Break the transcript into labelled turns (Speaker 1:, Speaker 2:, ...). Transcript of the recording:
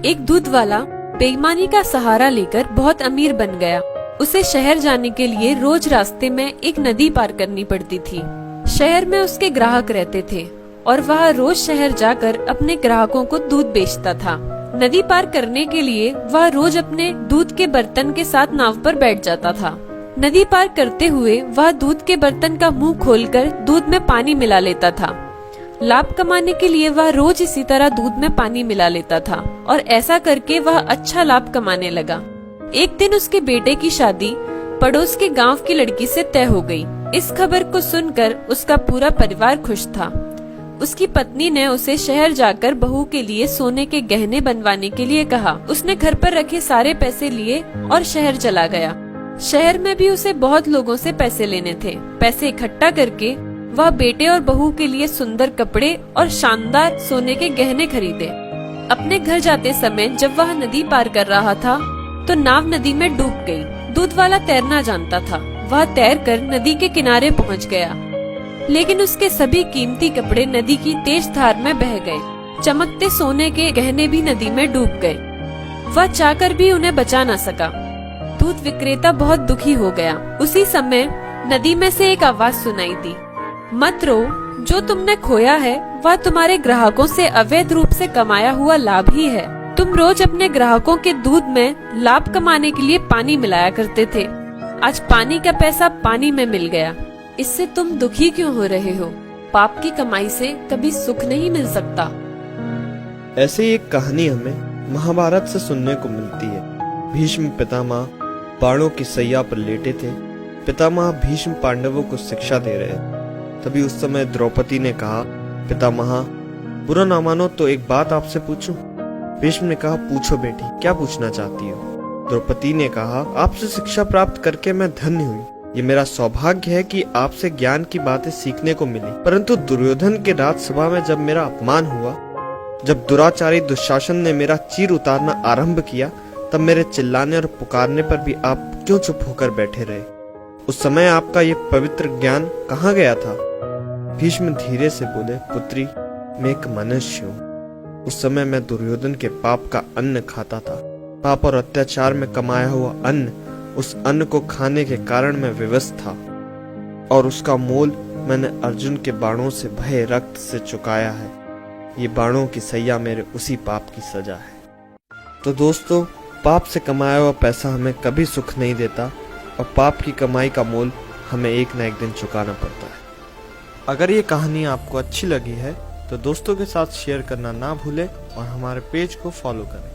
Speaker 1: एक दूध वाला बेईमानी का सहारा लेकर बहुत अमीर बन गया। उसे शहर जाने के लिए रोज रास्ते में एक नदी पार करनी पड़ती थी। शहर में उसके ग्राहक रहते थे और वह रोज शहर जाकर अपने ग्राहकों को दूध बेचता था। नदी पार करने के लिए वह रोज अपने दूध के बर्तन के साथ नाव पर बैठ जाता था। नदी पार करते हुए वह दूध के बर्तन का मुंह खोलकर दूध में पानी मिला लेता था। लाभ कमाने के लिए वह रोज इसी तरह दूध में पानी मिला लेता था और ऐसा करके वह अच्छा लाभ कमाने लगा। एक दिन उसके बेटे की शादी पड़ोस के गांव की लड़की से तय हो गई। इस खबर को सुनकर उसका पूरा परिवार खुश था। उसकी पत्नी ने उसे शहर जाकर बहू के लिए सोने के गहने बनवाने के लिए कहा। उसने घर पर रखे सारे पैसे लिए और शहर चला गया। शहर में भी उसे बहुत लोगों से पैसे लेने थे। पैसे इकट्ठा करके वह बेटे और बहू के लिए सुंदर कपड़े और शानदार सोने के गहने खरीदे। अपने घर जाते समय जब वह नदी पार कर रहा था तो नाव नदी में डूब गई। दूध वाला तैरना जानता था। वह तैरकर नदी के किनारे पहुंच गया, लेकिन उसके सभी कीमती कपड़े नदी की तेज धार में बह गए। चमकते सोने के गहने भी नदी में डूब गए। वह चाहकर भी उन्हें बचा न सका। दूध विक्रेता बहुत दुखी हो गया। उसी समय नदी में से एक आवाज सुनाई दी, मत रो, जो तुमने खोया है वह तुम्हारे ग्राहकों से अवैध रूप से कमाया हुआ लाभ ही है। तुम रोज अपने ग्राहकों के दूध में लाभ कमाने के लिए पानी मिलाया करते थे। आज पानी का पैसा पानी में मिल गया। इससे तुम दुखी क्यों हो रहे हो? पाप की कमाई से कभी सुख नहीं मिल सकता।
Speaker 2: ऐसे ही एक कहानी हमें महाभारत से सुनने को मिलती है। भीष्म पितामह बाणों की सैया पर लेटे थे। पितामह भीष्म पांडवों को शिक्षा दे रहे। तभी उस समय द्रौपदी ने कहा, पितामह बुरा ना मानो तो एक बात आपसे पूछूं? भीष्म ने कहा, पूछो बेटी, क्या पूछना चाहती हो? द्रौपदी ने कहा, आपसे शिक्षा प्राप्त करके मैं धन्य हुई। ये मेरा सौभाग्य है कि आपसे ज्ञान की बातें सीखने को मिली। परंतु दुर्योधन के राजसभा में जब मेरा अपमान हुआ, जब दुराचारी दुशासन ने मेरा चीर उतारना आरंभ किया, तब मेरे चिल्लाने और पुकारने पर भी आप क्यों चुप होकर बैठे रहे? उस समय आपका ये पवित्र ज्ञान कहाँ गया था? भीष्म धीरे से बोले, पुत्री, मैं एक मनुष्य हूँ। उस समय मैं दुर्योधन के पाप का अन्न खाता था। पाप और अत्याचार में कमाया हुआ अन्न, उस अन्न को खाने के कारण मैं विवश था और उसका मोल मैंने अर्जुन के बाणों से भये रक्त से चुकाया है। ये बाणों की सैया मेरे उसी पाप की सजा है। तो दोस्तों, पाप से कमाया हुआ पैसा हमें कभी सुख नहीं देता और पाप की कमाई का मोल हमें एक न एक दिन चुकाना पड़ता है। अगर ये कहानी आपको अच्छी लगी है तो दोस्तों के साथ शेयर करना ना भूलें और हमारे पेज को फॉलो करें।